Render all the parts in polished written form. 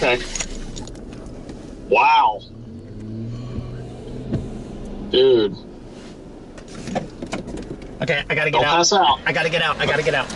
Okay. Wow. Dude. Okay, I gotta get Don't out. pass out. I gotta get out. I gotta get out.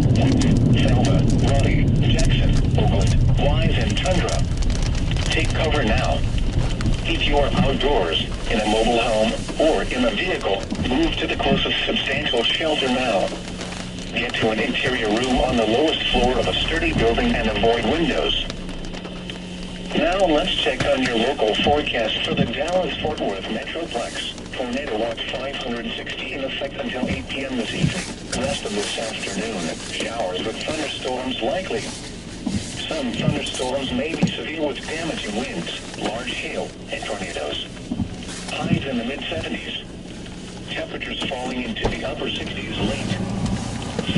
Wind, Thelma, Raleigh, Jackson, Oakland, Wise, and Tundra. Take cover now. If you are outdoors, in a mobile home, or in a vehicle, move to the closest substantial shelter now. Get to an interior room on the lowest floor of a sturdy building and avoid windows. Now let's check on your local forecast for the Dallas-Fort Worth Metroplex. Tornado Watch 560 in effect until 8 p.m. this evening. Rest of this afternoon, showers with thunderstorms likely. Some thunderstorms may be severe with damaging winds, large hail, and tornadoes. Highs in the mid-70s. Temperatures falling into the upper 60s late.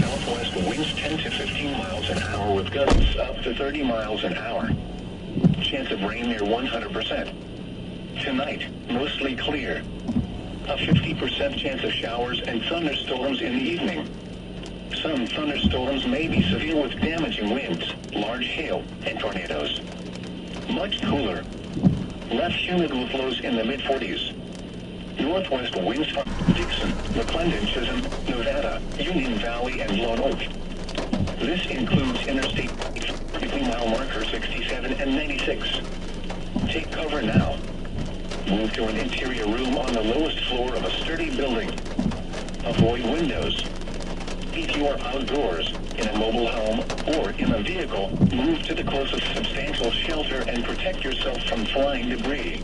Southwest winds 10 to 15 miles an hour with gusts up to 30 miles an hour. Chance of rain near 100%. Tonight, mostly clear. A 50% chance of showers and thunderstorms in the evening. Some thunderstorms may be severe with damaging winds, large hail, and tornadoes. Much cooler. Less humid with lows in the mid-40s. Northwest winds from Dixon, McClendon, Chisholm, Nevada, Union Valley, and Lone Oak. This includes Interstate 40-mile marker 67 and 96. Take cover now. Move to an interior room on the lowest floor of a sturdy building. Avoid windows. If you are outdoors, in a mobile home, or in a vehicle, move to the closest substantial shelter and protect yourself from flying debris.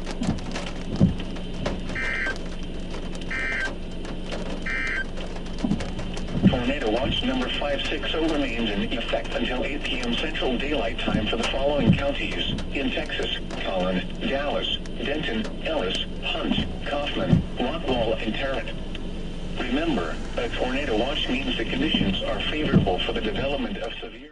Tornado Watch number 560 remains in effect until 8 p.m. Central Daylight Time for the following counties in Texas: Collin, Dallas, Denton, Ellis, Hunt, Kaufman, Rockwall, and Tarrant. Remember, a tornado watch means the conditions are favorable for the development of severe